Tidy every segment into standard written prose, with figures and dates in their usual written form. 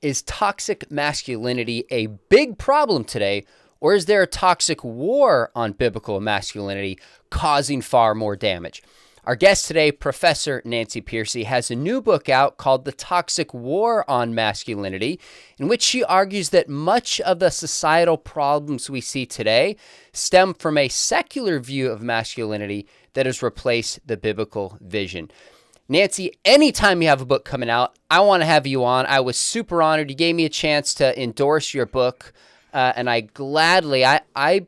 Is toxic masculinity a big problem today, or is there a toxic war on biblical masculinity causing far more damage? Our guest today, Professor Nancy Pearcey, has a new book out called The Toxic War on Masculinity, in which she argues that much of the societal problems we see today stem from a secular view of masculinity that has replaced the biblical vision. Nancy, anytime you have a book coming out, I want to have you on. I was super honored. You gave me a chance to endorse your book, and I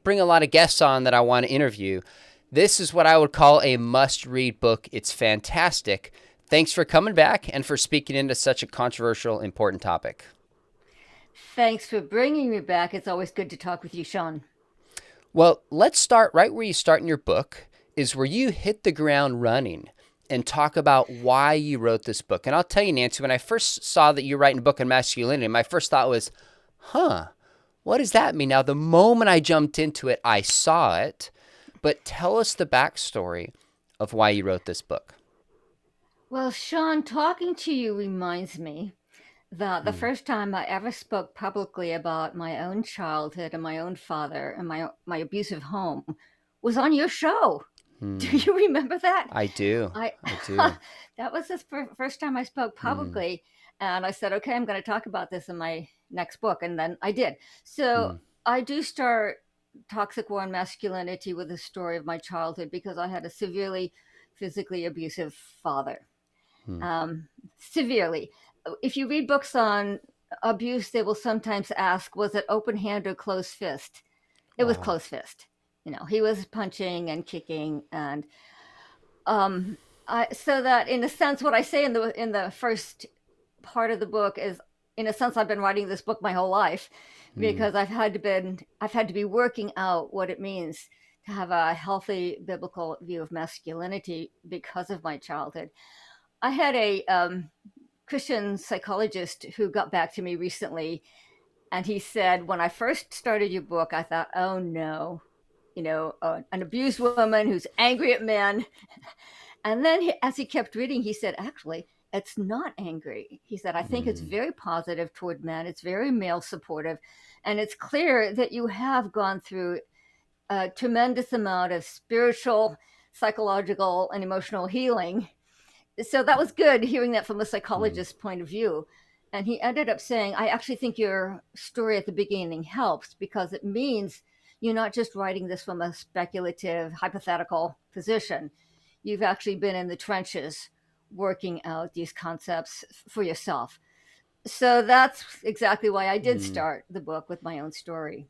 bring a lot of guests on that I want to interview. This is what I would call a must-read book. It's fantastic. Thanks for coming back and for speaking into such a controversial, important topic. Thanks for bringing me back. It's always good to talk with you, Sean. Well, let's start right where you start in your book, is where you hit the ground running and talk about why you wrote this book. And I'll tell you, Nancy, when I first saw that you're writing a book on masculinity, my first thought was, what does that mean? Now, the moment I jumped into it, I saw it. But tell us the backstory of why you wrote this book. Well, Sean, talking to you reminds me that the first time I ever spoke publicly about my own childhood and my own father and my abusive home was on your show. Do you remember that? I do. I I do. that was the first time I spoke publicly, and I said, "Okay, I'm going to talk about this in my next book," and then I did. So I do start Toxic War on Masculinity with the story of my childhood because I had a severely physically abusive father. Severely. If you read books on abuse, they will sometimes ask, was it open hand or closed fist? It was Wow. closed fist. He was punching and kicking, and so that in a sense, what I say in the first part of the book is, in a sense, I've been writing this book my whole life because I've had to be working out what it means to have a healthy biblical view of masculinity because of my childhood. I had a Christian psychologist who got back to me recently, and he said, when I first started your book, I thought, oh no, an abused woman who's angry at men. And then as he kept reading, he said, actually, it's not angry. He said, I think it's very positive toward men. It's very male supportive. And it's clear that you have gone through a tremendous amount of spiritual, psychological, and emotional healing. So that was good hearing that from a psychologist's point of view. And he ended up saying, I actually think your story at the beginning helps because it means you're not just writing this from a speculative, hypothetical position. You've actually been in the trenches working out these concepts for yourself. So that's exactly why I did start the book with my own story.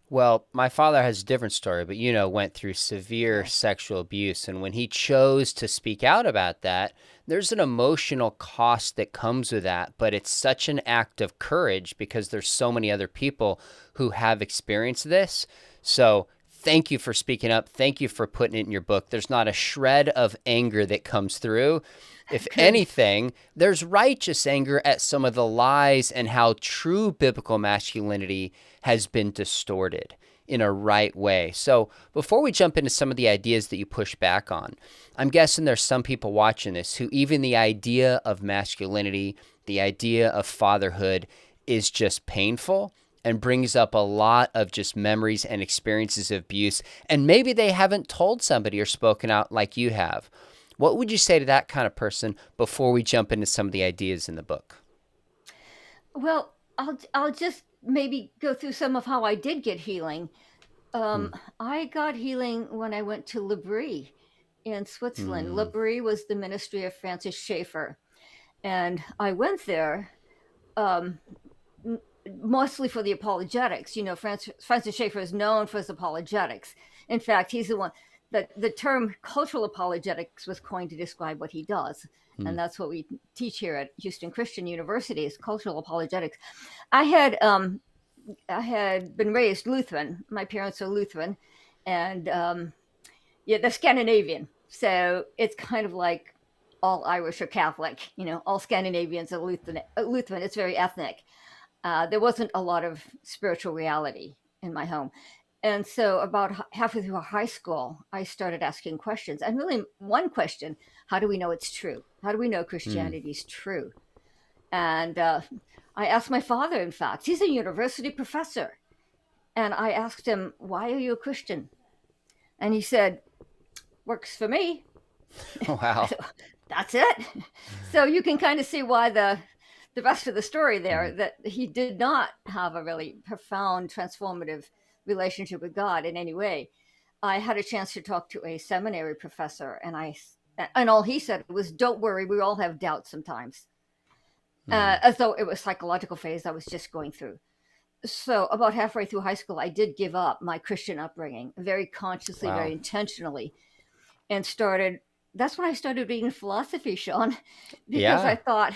Well, my father has a different story, but went through severe Yes. sexual abuse. And when he chose to speak out about that, there's an emotional cost that comes with that. But it's such an act of courage because there's so many other people who have experienced this. So thank you for speaking up. Thank you for putting it in your book. There's not a shred of anger that comes through. If Good. anything, there's righteous anger at some of the lies and how true biblical masculinity has been distorted in a right way. So before we jump into some of the ideas that you push back on, I'm guessing there's some people watching this who even the idea of masculinity, the idea of fatherhood is just painful and brings up a lot of just memories and experiences of abuse. And maybe they haven't told somebody or spoken out like you have. What would you say to that kind of person before we jump into some of the ideas in the book? Well, I'll just maybe go through some of how I did get healing. Hmm. I got healing when I went to L'Abri in Switzerland. L'Abri was the ministry of Francis Schaeffer, and I went there um, mostly for the apologetics. Francis Schaeffer is known for his apologetics. In fact, he's the one that the term cultural apologetics was coined to describe what he does. Hmm. And that's what we teach here at Houston Christian University is cultural apologetics. I had I had been raised Lutheran. My parents are Lutheran, and yeah, they're Scandinavian. So it's kind of like all Irish are Catholic. All Scandinavians are Lutheran. It's very ethnic. There wasn't a lot of spiritual reality in my home. And so, about halfway through high school, I started asking questions. And really, one question: how do we know it's true? How do we know Hmm. Christianity is true? And I asked my father, in fact, he's a university professor. And I asked him, why are you a Christian? And he said, works for me. Wow. That's it. So you can kind of see why the rest of the story there, that he did not have a really profound, transformative relationship with God in any way. I had a chance to talk to a seminary professor, and all he said was, don't worry, we all have doubts sometimes. As though it was a psychological phase I was just going through. So about halfway through high school, I did give up my Christian upbringing very consciously, Wow. very intentionally, and that's when I started reading philosophy, Sean, because Yeah. I thought,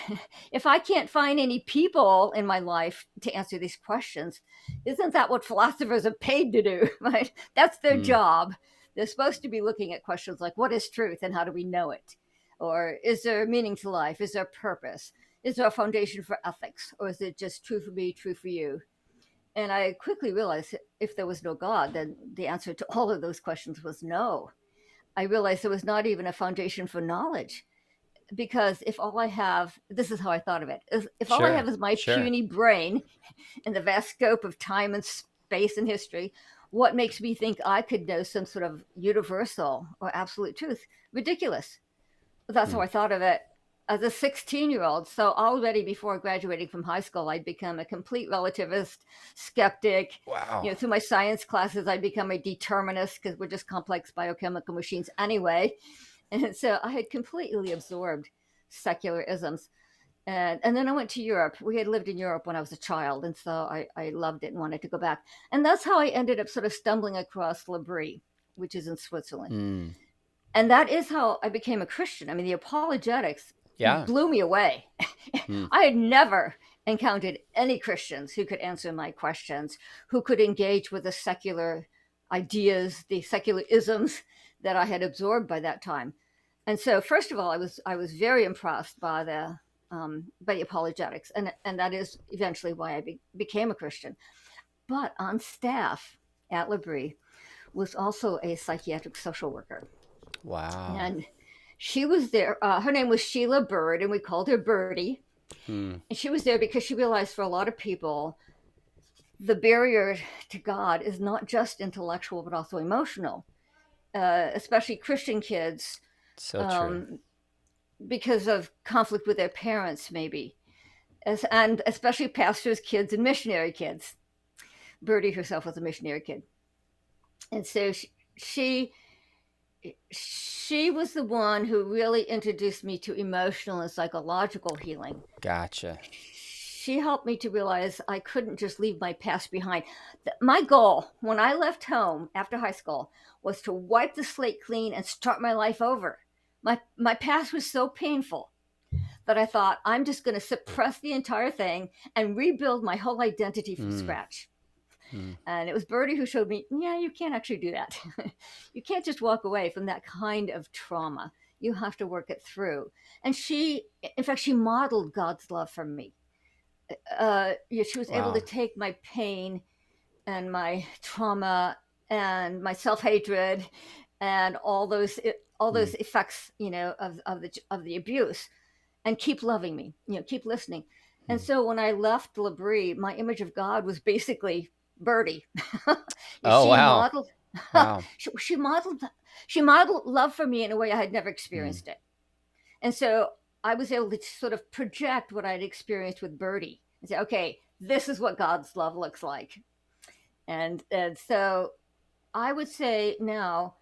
if I can't find any people in my life to answer these questions, isn't that what philosophers are paid to do, right? That's their job. They're supposed to be looking at questions like, what is truth and how do we know it? Or is there meaning to life? Is there purpose? Is there a foundation for ethics? Or is it just true for me, true for you? And I quickly realized if there was no God, then the answer to all of those questions was no. I realized there was not even a foundation for knowledge, because if all I have, this is how I thought of it, if all I have is my puny brain in the vast scope of time and space and history, what makes me think I could know some sort of universal or absolute truth? Ridiculous. That's how I thought of it as a 16-year-old. So already before graduating from high school, I'd become a complete relativist, skeptic. Wow. Through my science classes, I'd become a determinist, because we're just complex biochemical machines anyway. And so I had completely absorbed secular isms. And then I went to Europe. We had lived in Europe when I was a child, and so I loved it and wanted to go back. And that's how I ended up sort of stumbling across L'Abri, which is in Switzerland. And that is how I became a Christian. I mean, the apologetics blew me away. I had never encountered any Christians who could answer my questions, who could engage with the secular ideas, the secular isms that I had absorbed by that time. And so, first of all, I was very impressed by the apologetics, and that is eventually why I became a Christian. But on staff at L'Abri was also a psychiatric social worker. Wow. And she was there. Her name was Sheila Bird, and we called her Birdie. And she was there because she realized for a lot of people, the barrier to God is not just intellectual, but also emotional, especially Christian kids. So true. Because of conflict with their parents, maybe, and especially pastors' kids and missionary kids. Birdie herself was a missionary kid. And so she was the one who really introduced me to emotional and psychological healing. Gotcha. She helped me to realize I couldn't just leave my past behind. My goal when I left home after high school was to wipe the slate clean and start my life over. My past was so painful that I thought, I'm just going to suppress the entire thing and rebuild my whole identity from scratch. And it was Birdie who showed me, yeah, you can't actually do that. You can't just walk away from that kind of trauma. You have to work it through. And she modeled God's love for me. She was able to take my pain and my trauma and my self-hatred and all those effects, of the abuse, and keep loving me, keep listening. And so when I left L'Abri, my image of God was basically Birdie. Wow. She modeled love for me in a way I had never experienced it. And so I was able to sort of project what I'd experienced with Birdie and say, okay, this is what God's love looks like. And so I would say now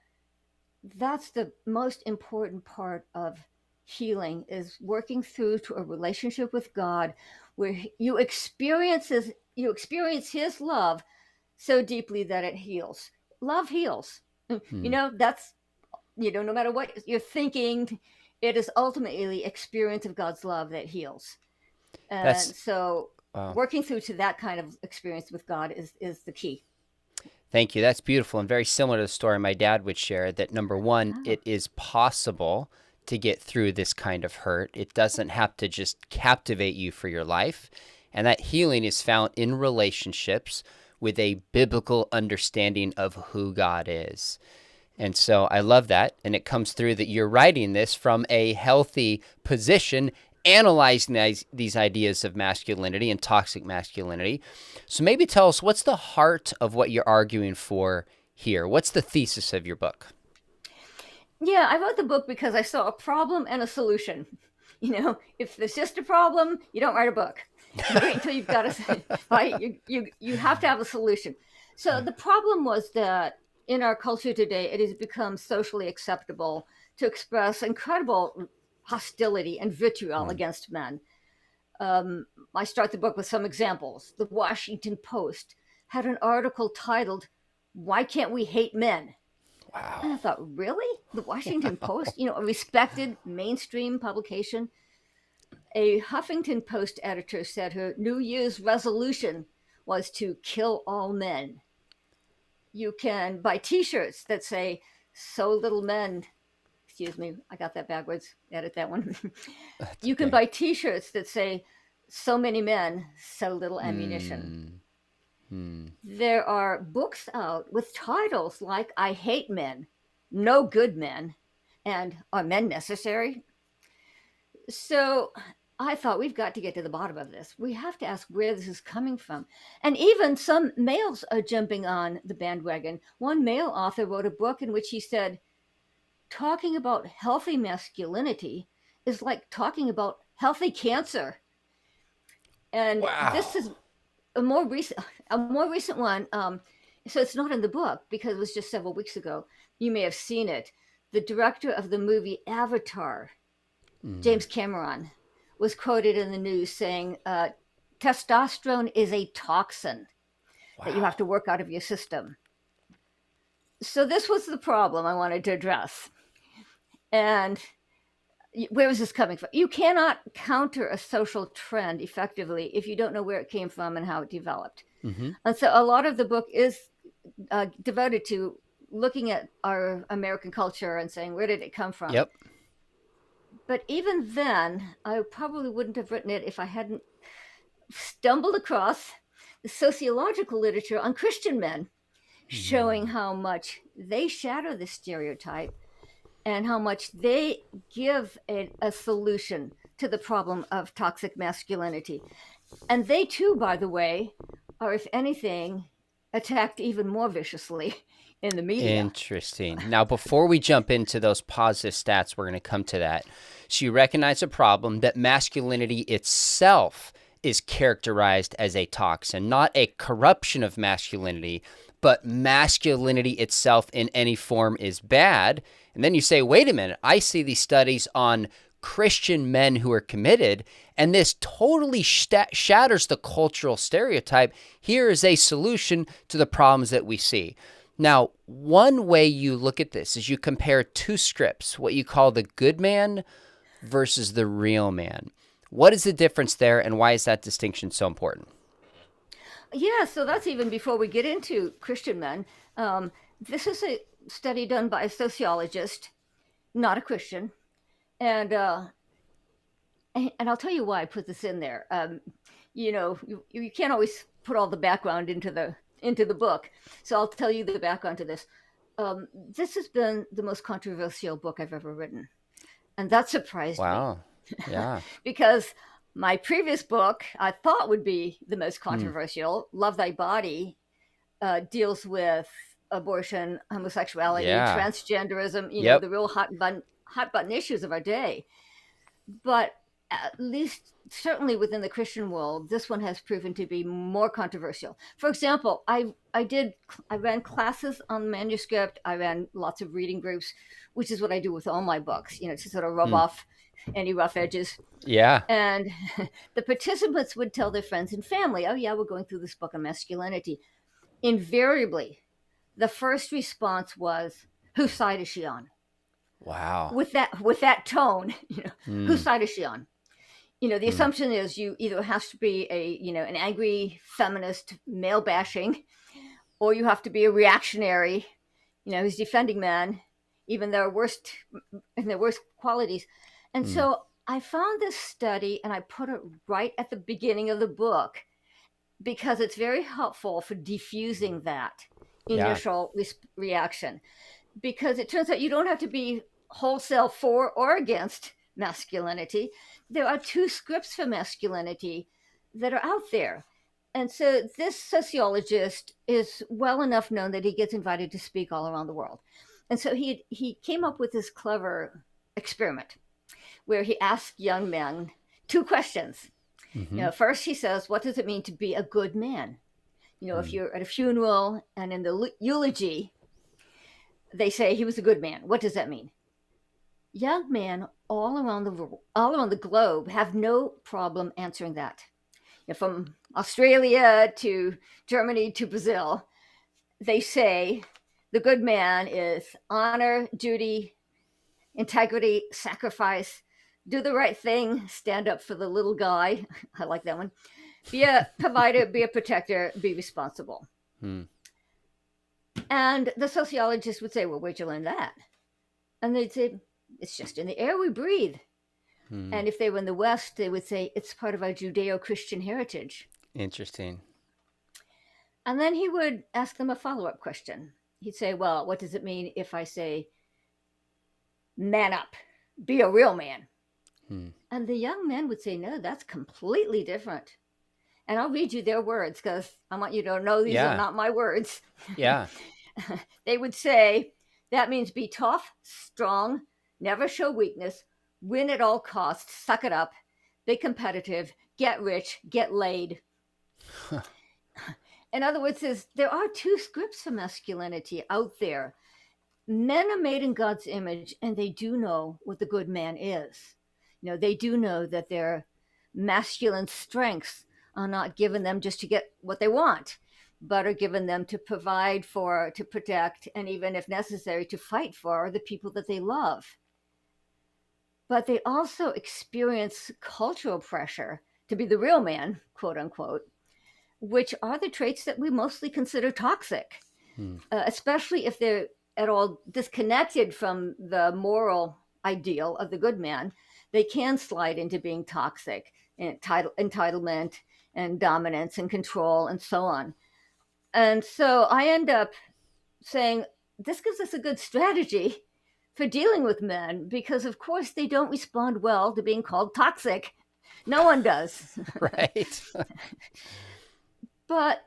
that's the most important part of healing, is working through to a relationship with God where you experience his love so deeply that it heals. Love heals. That's, no matter what you're thinking, it is ultimately experience of God's love that heals. And so working through to that kind of experience with God is the key. Thank you. That's beautiful, and very similar to the story my dad would share, that number one, it is possible to get through this kind of hurt. It doesn't have to just captivate you for your life. And that healing is found in relationships with a biblical understanding of who God is. And so I love that. And it comes through that you're writing this from a healthy position analyzing these ideas of masculinity and toxic masculinity. So maybe tell us, what's the heart of what you're arguing for here? What's the thesis of your book? Yeah, I wrote the book because I saw a problem and a solution. If there's just a problem, you don't write a book. You wait until you've got a right. You have to have a solution. So the problem was that in our culture today, it has become socially acceptable to express incredible hostility and vitriol against men. I start the book with some examples. The Washington Post had an article titled, "Why Can't We Hate Men?" Wow. And I thought, really? The Washington Post, a respected mainstream publication. A Huffington Post editor said her New Year's resolution was to kill all men. You can buy t-shirts that say, "So little men," excuse me, I got that backwards, edit that one. You can buy t-shirts that say, "So many men, so little ammunition." There are books out with titles like "I Hate Men," "No Good Men," and "Are Men Necessary?" So I thought, we've got to get to the bottom of this. We have to ask where this is coming from. And even some males are jumping on the bandwagon. One male author wrote a book in which he said, talking about healthy masculinity is like talking about healthy cancer. And Wow. this is a more recent one. So it's not in the book because it was just several weeks ago. You may have seen it. The director of the movie Avatar, James Cameron, was quoted in the news saying, testosterone is a toxin that you have to work out of your system. So this was the problem I wanted to address. And where is this coming from? You cannot counter a social trend effectively if you don't know where it came from and how it developed. And so a lot of the book is devoted to looking at our American culture and saying, where did it come from? Yep. But even then, I probably wouldn't have written it if I hadn't stumbled across the sociological literature on Christian men, showing how much they shatter the stereotype and how much they give a solution to the problem of toxic masculinity. And they too, by the way, are, if anything, attacked even more viciously in the media. Interesting. Now, before we jump into those positive stats, we're going to come to that. So you recognize a problem that masculinity itself is characterized as a toxin, not a corruption of masculinity, but masculinity itself in any form is bad. And then you say, wait a minute, I see these studies on Christian men who are committed, and this totally shatters the cultural stereotype. Here is a solution to the problems that we see. Now, one way you look at this is you compare two scripts, what you call the good man versus the real man. What is the difference there, and why is that distinction so important? Yeah, so that's even before we get into Christian men. This is a study done by a sociologist, not a Christian, and I'll tell you why I put this in there. You can't always put all the background into the book, so I'll tell you the background to this. This has been the most controversial book I've ever written, and that surprised me. Wow. Yeah. Because my previous book I thought would be the most controversial, Love Thy Body, deals with abortion, homosexuality, transgenderism, the real hot button issues of our day. But at least certainly within the Christian world, this one has proven to be more controversial. For example, I ran classes on manuscript. I ran lots of reading groups, which is what I do with all my books, to sort of rub off any rough edges. Yeah. And the participants would tell their friends and family, oh yeah, we're going through this book on masculinity. Invariably, the first response was, whose side is she on? Wow. With that tone, whose side is she on? The assumption is you either have to be an angry feminist male bashing, or you have to be a reactionary, who's defending men, even their worst qualities. And so I found this study and I put it right at the beginning of the book because it's very helpful for diffusing that initial reaction. Because it turns out you don't have to be wholesale for or against masculinity. there are two scripts for masculinity that are out there. And so this sociologist is well enough known that he gets invited to speak all around the world. And so he came up with this clever experiment where he asked young men two questions. Mm-hmm. First he says, what does it mean to be a good man? If you're at a funeral and in the eulogy, they say he was a good man. What does that mean? Young men all around the globe have no problem answering that. From Australia to Germany to Brazil, they say the good man is honor, duty, integrity, sacrifice, do the right thing, stand up for the little guy. I like that one. Be a provider, be a protector, be responsible. And the sociologist would say, well, where'd you learn that? And they'd say, it's just in the air we breathe. And if they were in the West, they would say it's part of our Judeo-Christian heritage. Interesting. And then he would ask them a follow-up question. He'd say, well, what does it mean if I say, man up, be a real man? And the young men would say, no, that's completely different. And I'll read you their words because I want you to know these are not my words. Yeah. They would say, that means be tough, strong, never show weakness, win at all costs, suck it up, be competitive, get rich, get laid. In other words, there are two scripts for masculinity out there. Men are made in God's image, and they do know what the good man is. They do know that their masculine strengths are not given them just to get what they want, but are given them to provide for, to protect, and even if necessary, to fight for the people that they love. But they also experience cultural pressure to be the real man, quote unquote, which are the traits that we mostly consider toxic, especially if they're at all disconnected from the moral ideal of the good man. They can slide into being toxic, entitlement and dominance and control and so on. And so I end up saying, this gives us a good strategy for dealing with men because, of course, they don't respond well to being called toxic. No one does. Right. But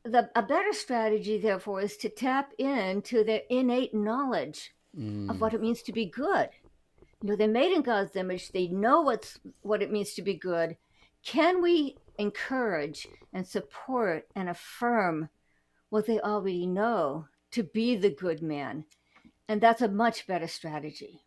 a better strategy, therefore, is to tap into their innate knowledge of what it means to be good. They're made in God's image. They know what it means to be good. Can we encourage and support and affirm what they already know to be the good man? And that's a much better strategy.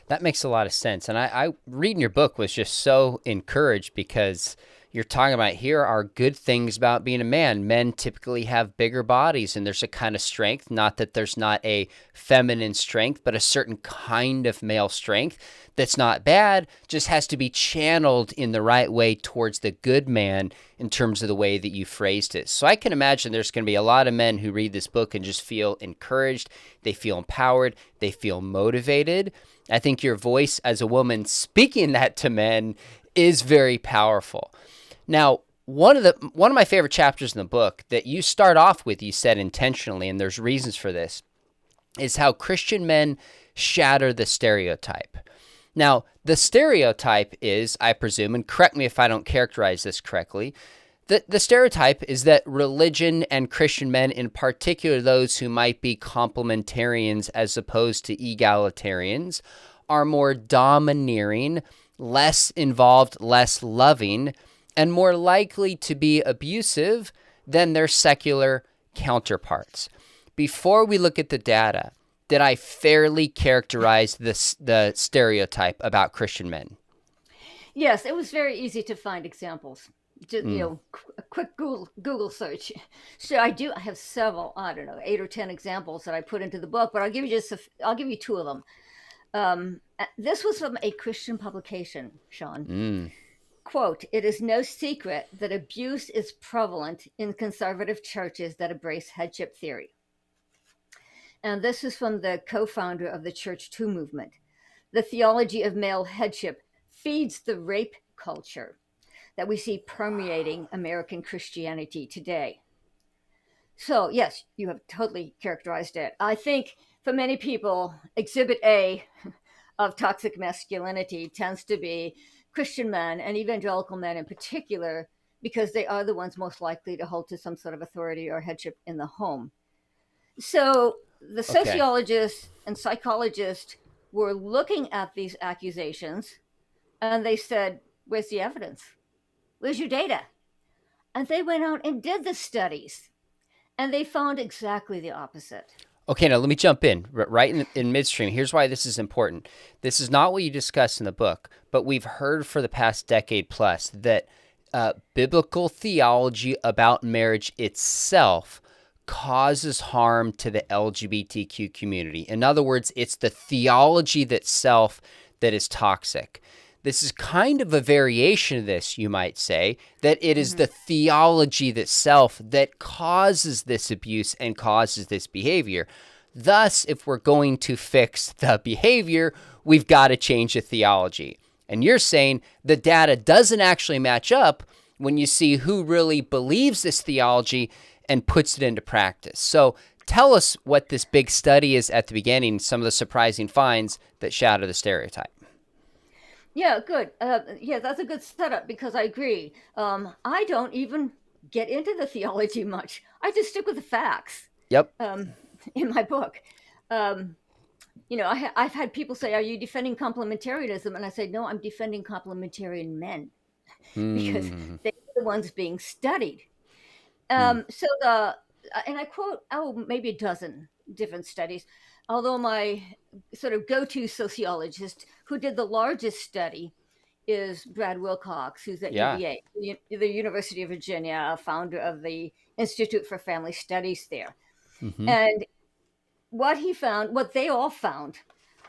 That makes a lot of sense. And I reading your book was just so encouraged because you're talking about here are good things about being a man. Men typically have bigger bodies and there's a kind of strength, not that there's not a feminine strength, but a certain kind of male strength that's not bad, just has to be channeled in the right way towards the good man in terms of the way that you phrased it. So I can imagine there's going to be a lot of men who read this book and just feel encouraged, they feel empowered, they feel motivated. I think your voice as a woman speaking that to men is very powerful. Now, one of my favorite chapters in the book that you start off with, you said intentionally, and there's reasons for this, is how Christian men shatter the stereotype. Now, the stereotype is, I presume, and correct me if I don't characterize this correctly, the stereotype is that religion and Christian men, in particular those who might be complementarians as opposed to egalitarians, are more domineering, less involved, less loving, and more likely to be abusive than their secular counterparts. Before we look at the data, did I fairly characterize the stereotype about Christian men? Yes, it was very easy to find examples. Just, a quick Google search. So I have several, 8 or 10 examples that I put into the book, but I'll give you two of them. This was from a Christian publication, Sean. Quote, "It is no secret that abuse is prevalent in conservative churches that embrace headship theory." And this is from the co-founder of the Church 2 movement. "The theology of male headship feeds the rape culture that we see permeating American Christianity today." So yes, you have totally characterized it. I think for many people, exhibit A of toxic masculinity tends to be Christian men and evangelical men in particular, because they are the ones most likely to hold to some sort of authority or headship in the home. So the Okay. sociologists and psychologists were looking at these accusations and they said, where's the evidence? Where's your data? And they went out and did the studies and they found exactly the opposite. Okay, now let me jump in right in midstream. Here's why this is important. This is not what you discuss in the book, but we've heard for the past decade plus that biblical theology about marriage itself causes harm to the LGBTQ community. In other words, it's the theology itself that is toxic. This is kind of a variation of this, you might say, that it is the theology itself that causes this abuse and causes this behavior. Thus, if we're going to fix the behavior, we've got to change the theology. And you're saying the data doesn't actually match up when you see who really believes this theology and puts it into practice. So tell us what this big study is at the beginning, some of the surprising finds that shatter the stereotype. Yeah, good. Yeah, that's a good setup because I agree. I don't even get into the theology much. I just stick with the facts Yep. In my book. I've had people say, "Are you defending complementarianism?" And I say, "No, I'm defending complementarian men because they're the ones being studied." And I quote, maybe a dozen different studies. Although my sort of go-to sociologist who did the largest study is Brad Wilcox, who's at Yeah. UVA, the University of Virginia, founder of the Institute for Family Studies there. And what they all found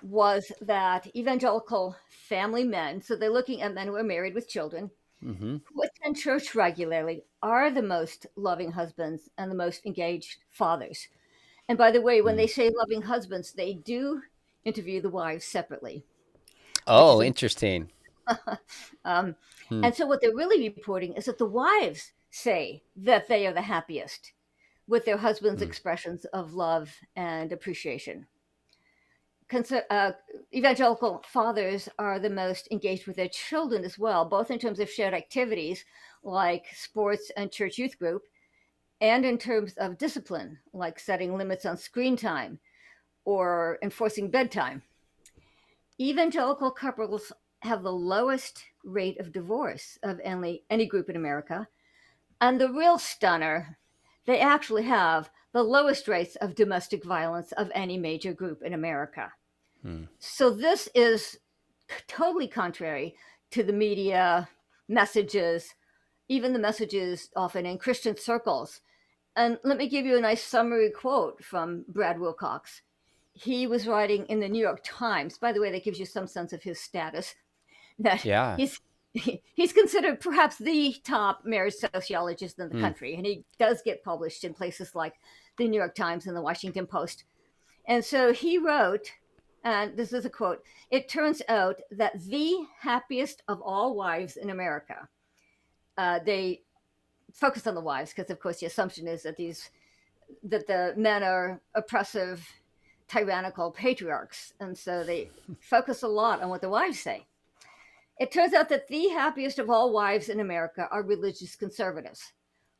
was that evangelical family men, so they're looking at men who are married with children, who attend church regularly, are the most loving husbands and the most engaged fathers. And by the way, when they say loving husbands, they do interview the wives separately, which is Oh, interesting. and so what they're really reporting is that the wives say that they are the happiest with their husbands' expressions of love and appreciation. Evangelical fathers are the most engaged with their children as well, both in terms of shared activities like sports and church youth group, and in terms of discipline, like setting limits on screen time or enforcing bedtime. Evangelical couples have the lowest rate of divorce of any group in America. And the real stunner, they actually have the lowest rates of domestic violence of any major group in America. So this is totally contrary to the media messages, even the messages often in Christian circles. And let me give you a nice summary quote from Brad Wilcox. He was writing in the New York Times. By the way, that gives you some sense of his status, that Yeah. he's considered perhaps the top marriage sociologist in the country. And he does get published in places like the New York Times and the Washington Post. And so he wrote, and this is a quote, "It turns out that the happiest of all wives in America," they focus on the wives because, of course, the assumption is that the men are oppressive, tyrannical patriarchs. And so they focus a lot on what the wives say. "It turns out that the happiest of all wives in America are religious conservatives.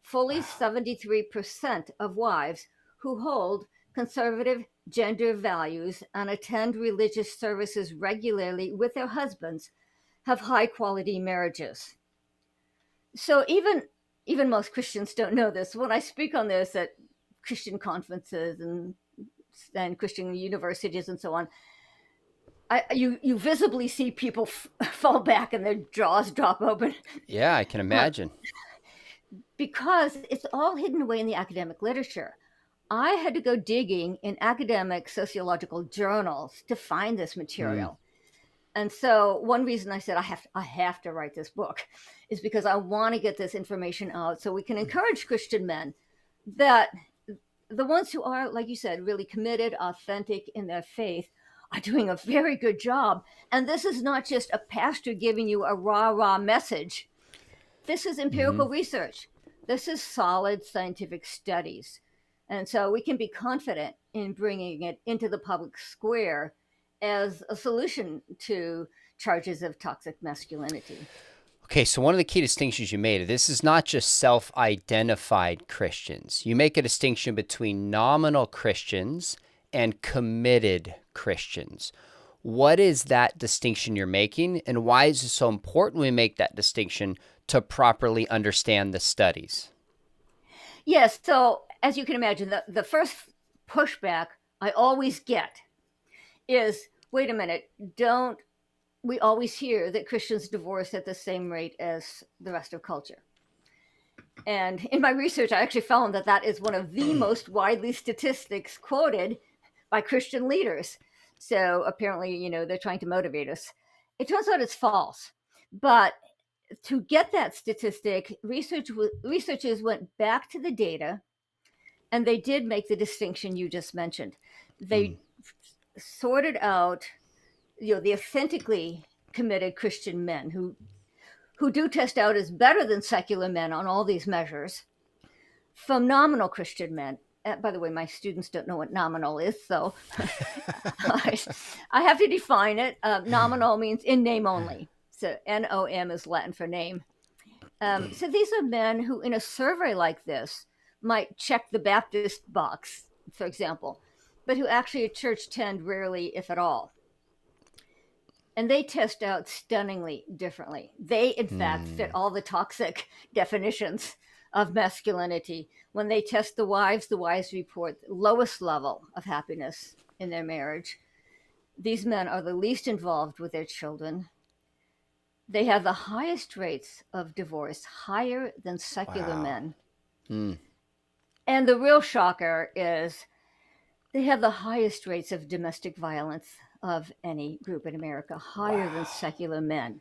Fully 73% of wives who hold conservative gender values and attend religious services regularly with their husbands have high quality marriages." So even most Christians don't know this. When I speak on this at Christian conferences and Christian universities and so on, you visibly see people fall back and their jaws drop open. Yeah, I can imagine. Because it's all hidden away in the academic literature. I had to go digging in academic sociological journals to find this material. And so one reason I said I have to write this book is because I want to get this information out so we can encourage Christian men that the ones who are, like you said, really committed, authentic in their faith are doing a very good job. And this is not just a pastor giving you a rah message. This is empirical research. This is solid scientific studies. And so we can be confident in bringing it into the public square as a solution to charges of toxic masculinity. Okay, so one of the key distinctions you made, this is not just self-identified Christians. You make a distinction between nominal Christians and committed Christians. What is that distinction you're making, and why is it so important we make that distinction to properly understand the studies? Yes, so as you can imagine, the first pushback I always get is, wait a minute, don't we always hear that Christians divorce at the same rate as the rest of culture? And in my research, I actually found that that is one of the most widely statistics quoted by Christian leaders. So apparently, they're trying to motivate us. It turns out it's false. But to get that statistic, researchers went back to the data, and they did make the distinction you just mentioned. They sorted out, the authentically committed Christian men who do test out as better than secular men on all these measures, from nominal Christian men. By the way, my students don't know what nominal is, so I have to define it. Nominal means in name only. So NOM is Latin for name. So these are men who, in a survey like this, might check the Baptist box, for example, but who actually at church tend rarely, if at all. And they test out stunningly differently. They, in fact, fit all the toxic definitions of masculinity. When they test the wives report the lowest level of happiness in their marriage. These men are the least involved with their children. They have the highest rates of divorce, higher than secular men. And the real shocker is they have the highest rates of domestic violence of any group in America, higher than secular men.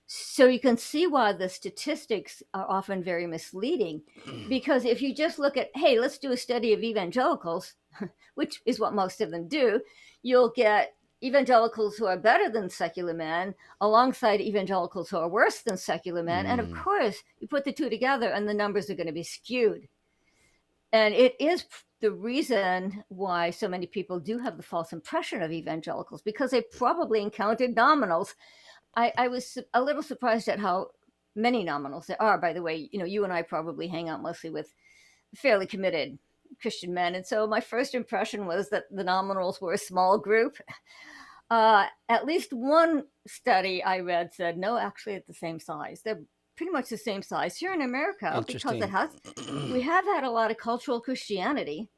So you can see why the statistics are often very misleading, because if you just look at, hey, let's do a study of evangelicals, which is what most of them do, you'll get evangelicals who are better than secular men alongside evangelicals who are worse than secular men. And of course, you put the two together and the numbers are going to be skewed. And it is the reason why so many people do have the false impression of evangelicals, because they probably encountered nominals. I was a little surprised at how many nominals there are. By the way, you and I probably hang out mostly with fairly committed Christian men. And so my first impression was that the nominals were a small group. At least one study I read said, no, actually at the same size. They're pretty much the same size here in America, because we have had a lot of cultural Christianity.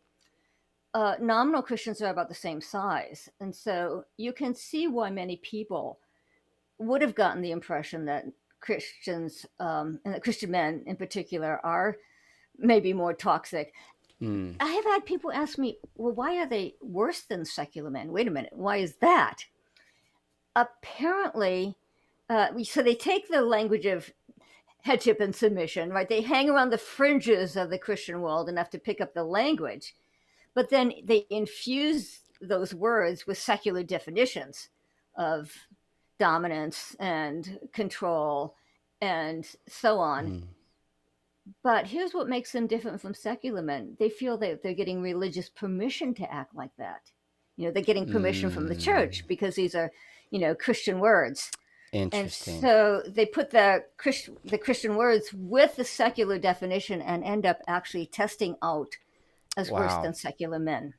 Nominal Christians are about the same size. And so you can see why many people would have gotten the impression that Christians, and that Christian men in particular, are maybe more toxic. I have had people ask me, well, why are they worse than secular men? Wait a minute, why is that? Apparently, so they take the language of headship and submission, right? They hang around the fringes of the Christian world enough to pick up the language, but then they infuse those words with secular definitions of dominance and control and so on. But here's what makes them different from secular men. They feel that they're getting religious permission to act like that. They're getting permission from the church because these are, Christian words. Interesting. And so they put the Christian words with the secular definition and end up actually testing out as worse than secular men.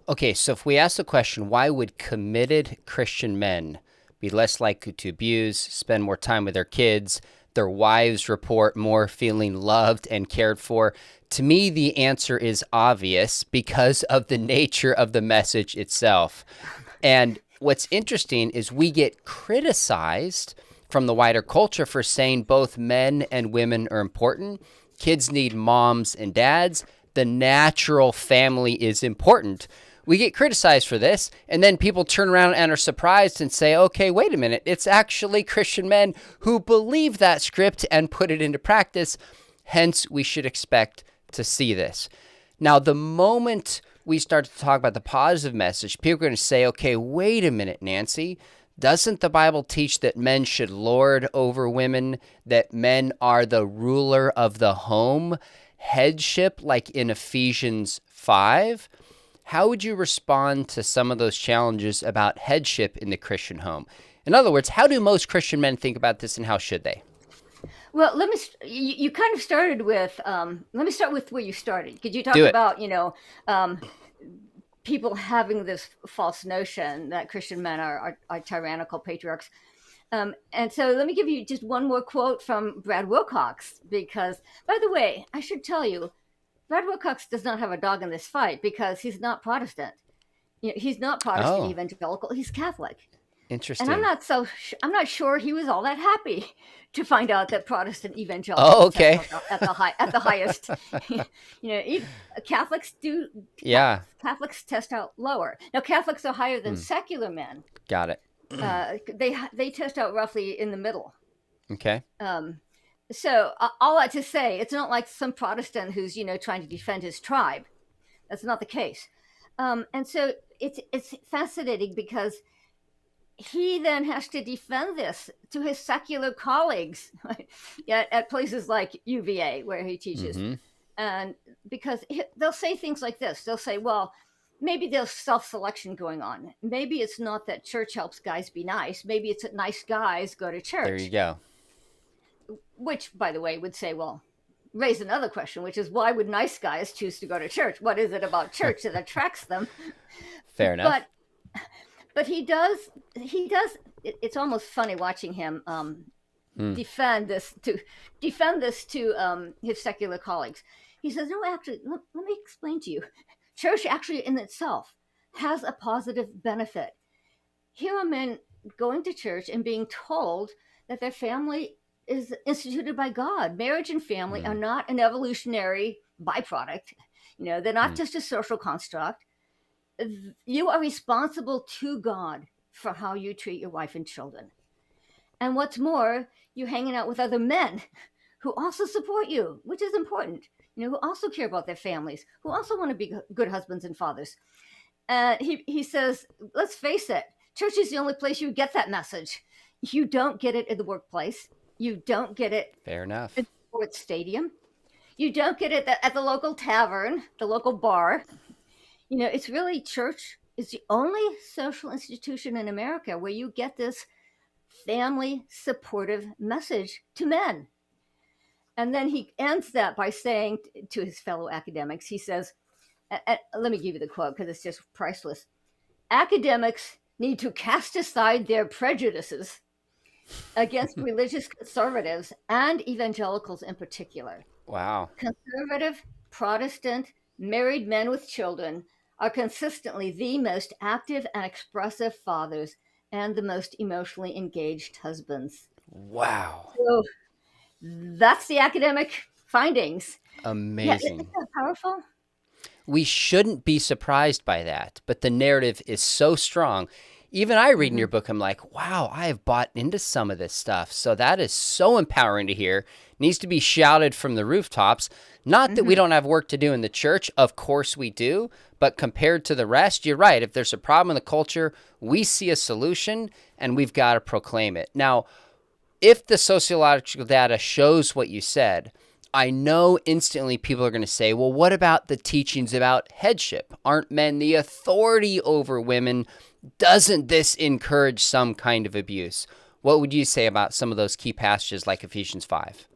Okay, so if we ask the question, why would committed Christian men be less likely to abuse, spend more time with their kids, their wives report more feeling loved and cared for? To me, the answer is obvious because of the nature of the message itself. And what's interesting is we get criticized from the wider culture for saying both men and women are important. Kids need moms and dads. The natural family is important. We get criticized for this, and then people turn around and are surprised and say, okay, wait a minute, it's actually Christian men who believe that script and put it into practice. Hence, we should expect to see this. Now, the moment we start to talk about the positive message, people are going to say, okay, wait a minute, Nancy, doesn't the Bible teach that men should lord over women, that men are the ruler of the home, headship like in Ephesians 5? How would you respond to some of those challenges about headship in the Christian home? In other words, how do most Christian men think about this, and how should they? Well, you kind of started with, let me start with where you started. Because you talked Do it. about, people having this false notion that Christian men are tyrannical patriarchs. And so let me give you just one more quote from Brad Wilcox, because, by the way, I should tell you, Brad Wilcox does not have a dog in this fight because he's not Protestant. He's not Protestant evangelical. He's Catholic. Interesting. And I'm not sure he was all that happy to find out that Protestant evangelicals at the highest. Catholics do. Yeah. Catholics test out lower. Now, Catholics are higher than secular men. Got it. They test out roughly in the middle. Okay. So all that to say, it's not like some Protestant who's trying to defend his tribe. That's not the case. And so it's fascinating because he then has to defend this to his secular colleagues at places like UVA where he teaches. Mm-hmm. And because they'll say things like this, they'll say, well, maybe there's self-selection going on. Maybe it's not that church helps guys be nice. Maybe it's that nice guys go to church. There you go. Which, by the way, would say, well, raise another question, which is, why would nice guys choose to go to church? What is it about church that attracts them? Fair enough. But he does. It's almost funny watching him defend this to his secular colleagues. He says, no, actually, let me explain to you. Church actually in itself has a positive benefit. Here are men going to church and being told that their family is instituted by God. Marriage and family are not an evolutionary byproduct. They're not just a social construct. You are responsible to God for how you treat your wife and children. And what's more, you're hanging out with other men who also support you, which is important, who also care about their families, who also want to be good husbands and fathers. He says, let's face it, church is the only place you get that message. You don't get it in the workplace. You don't get it Fair enough. at the sports stadium. You don't get it at the local tavern, the local bar. It's really church is the only social institution in America where you get this family supportive message to men. And then he ends that by saying to his fellow academics, he says, let me give you the quote because it's just priceless. Academics need to cast aside their prejudices against religious conservatives and evangelicals in particular. Wow. Conservative, Protestant, married men with children are consistently the most active and expressive fathers and the most emotionally engaged husbands. Wow. So that's the academic findings. Amazing. Isn't that powerful? We shouldn't be surprised by that, but the narrative is so strong. Even I read in your book, I'm like, wow, I have bought into some of this stuff. So that is so empowering to hear. Needs to be shouted from the rooftops. Not that we don't have work to do in the church. Of course we do. But compared to the rest, you're right. If there's a problem in the culture, we see a solution and we've got to proclaim it. Now, if the sociological data shows what you said, I know instantly people are going to say, well, what about the teachings about headship? Aren't men the authority over women? Doesn't this encourage some kind of abuse? What would you say about some of those key passages like Ephesians 5?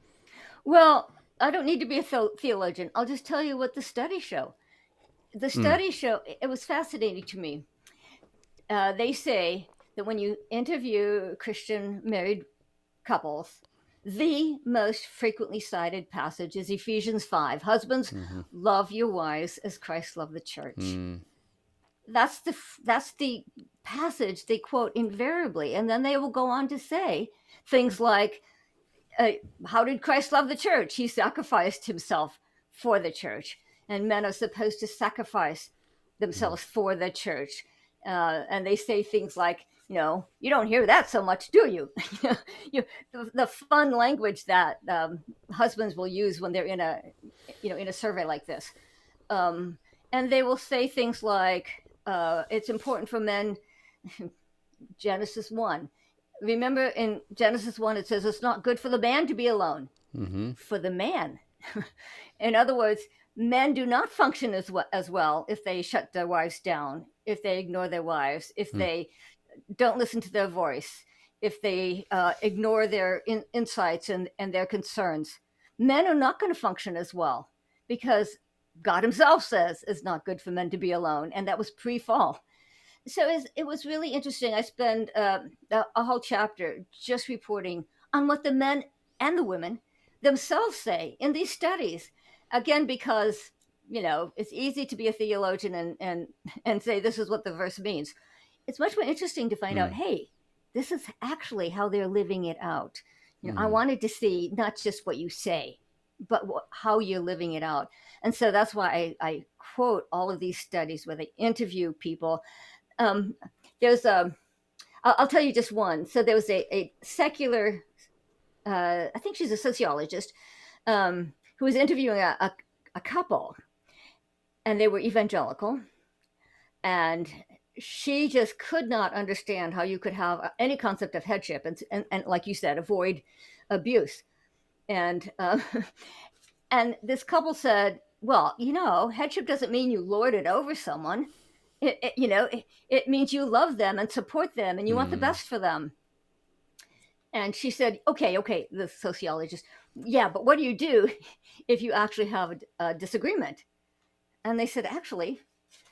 Well, I don't need to be a theologian. I'll just tell you what the studies show. The studies show, it was fascinating to me. They say that when you interview Christian married couples, the most frequently cited passage is Ephesians 5. Husbands, love your wives as Christ loved the church. That's the passage they quote invariably. And then they will go on to say things like, how did Christ love the church? He sacrificed himself for the church. And men are supposed to sacrifice themselves for the church. And they say things like, you don't hear that so much, do you? The fun language that husbands will use when they're in a survey like this. And they will say things like, it's important for men, Genesis 1. Remember in Genesis 1, it says it's not good for the man to be alone. For the man. In other words, men do not function as well if they shut their wives down, if they ignore their wives, if they don't listen to their voice, if they ignore their insights and their concerns. Men are not going to function as well because God himself says it's not good for men to be alone. And that was pre-fall. So it was really interesting. I spent a whole chapter just reporting on what the men and the women themselves say in these studies. Again, because, it's easy to be a theologian and say this is what the verse means. It's much more interesting to find out, hey, this is actually how they're living it out. I wanted to see not just what you say, but how you're living it out. And so that's why I quote all of these studies where they interview people. There's I'll tell you just one. So there was a secular, I think she's a sociologist, who was interviewing a couple, and they were evangelical, and she just could not understand how you could have any concept of headship and like you said, avoid abuse. And and this couple said, well, headship doesn't mean you lord it over someone. It means you love them and support them and you want the best for them. And she said, okay, the sociologist, yeah, but what do you do if you actually have a disagreement? And they said, actually,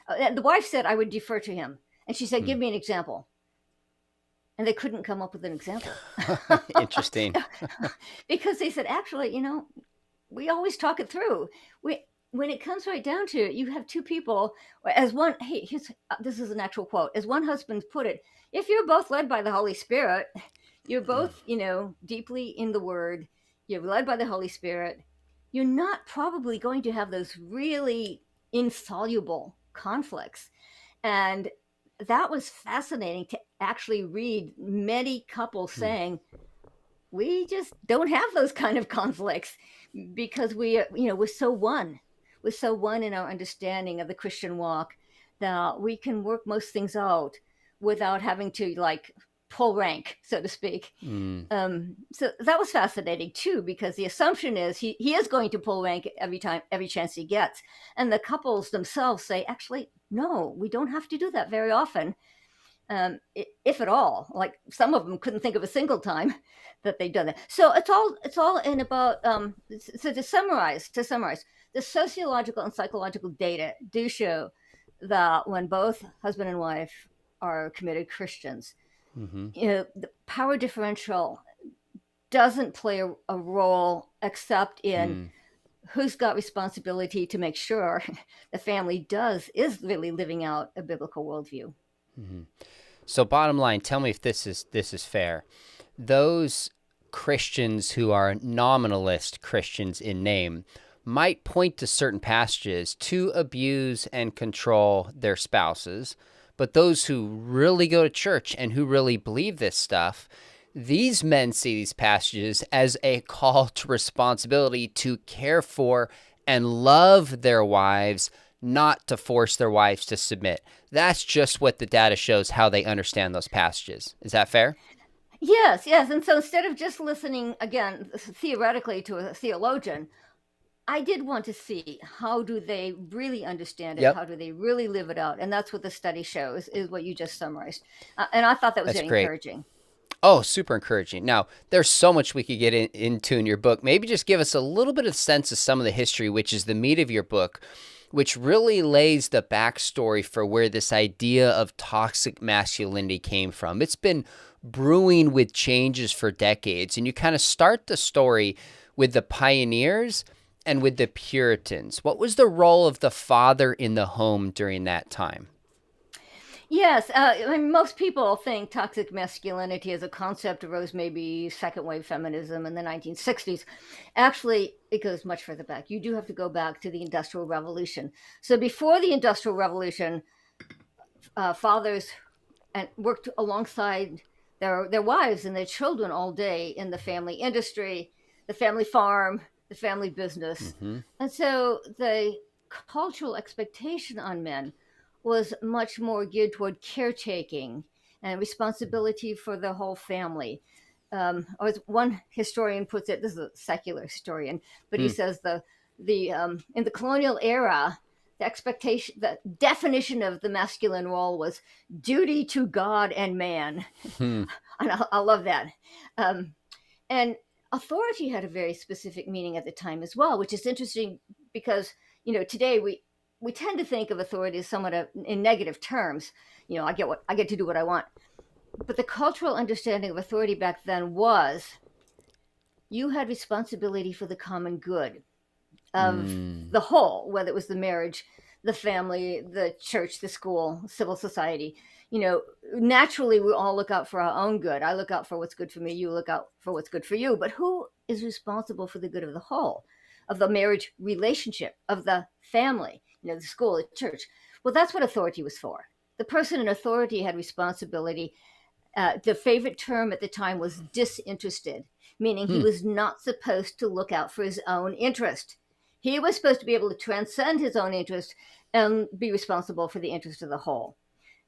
the wife said, I would defer to him. And she said, give me an example. And they couldn't come up with an example. Interesting. Because they said, actually, we always talk it through. When it comes right down to it, you have two people as one. Hey, this is an actual quote. As one husband put it, if you're both led by the Holy Spirit, you're both, deeply in the Word, you're led by the Holy Spirit, you're not probably going to have those really insoluble conflicts. And that was fascinating to actually read many couples saying, we just don't have those kind of conflicts because we're so one. We're so one in our understanding of the Christian walk that we can work most things out without having to pull rank, so to speak. So that was fascinating too, because the assumption is he is going to pull rank every chance he gets. And the couples themselves say, actually, no, we don't have to do that very often. If at all. Like some of them couldn't think of a single time that they'd done that. So it's all in about, so to summarize, the sociological and psychological data do show that when both husband and wife are committed Christians, the power differential doesn't play a role except in who's got responsibility to make sure the family is really living out a biblical worldview. So bottom line, tell me if this is fair. Those Christians who are nominalist Christians in name might point to certain passages to abuse and control their spouses, but those who really go to church and who really believe this stuff, these men see these passages as a call to responsibility to care for and love their wives, not to force their wives to submit. That's just what the data shows how they understand those passages. Is that fair? Yes. And so instead of just listening, again, theoretically to a theologian, I did want to see how do they really understand it? Yep. How do they really live it out? And that's what the study shows, is what you just summarized. And I thought that was very encouraging. Oh, super encouraging. Now, there's so much we could get into in your book. Maybe just give us a little bit of sense of some of the history, which is the meat of your book, which really lays the backstory for where this idea of toxic masculinity came from. It's been brewing with changes for decades, and you kind of start the story with the pioneers and with the Puritans. What was the role of the father in the home during that time? Yes, most people think toxic masculinity as a concept arose maybe second wave feminism in the 1960s. Actually, it goes much further back. You do have to go back to the Industrial Revolution. So before the Industrial Revolution, fathers worked alongside their wives and their children all day in the family industry, the family farm, the family business. And so the cultural expectation on men was much more geared toward caretaking and responsibility for the whole family. Or as one historian puts it, this is a secular historian, but he says in the colonial era, the definition of the masculine role was duty to God and man. And I love that. And authority had a very specific meaning at the time as well, which is interesting because, today we tend to think of authority as somewhat in negative terms. I get to do what I want. But the cultural understanding of authority back then was you had responsibility for the common good of the whole, whether it was the marriage, the family, the church, the school, civil society. Naturally, we all look out for our own good. I look out for what's good for me. You look out for what's good for you. But who is responsible for the good of the whole, of the marriage relationship, of the family, the school, the church? Well, that's what authority was for. The person in authority had responsibility. The favorite term at the time was disinterested, meaning he was not supposed to look out for his own interest. He was supposed to be able to transcend his own interest and be responsible for the interest of the whole.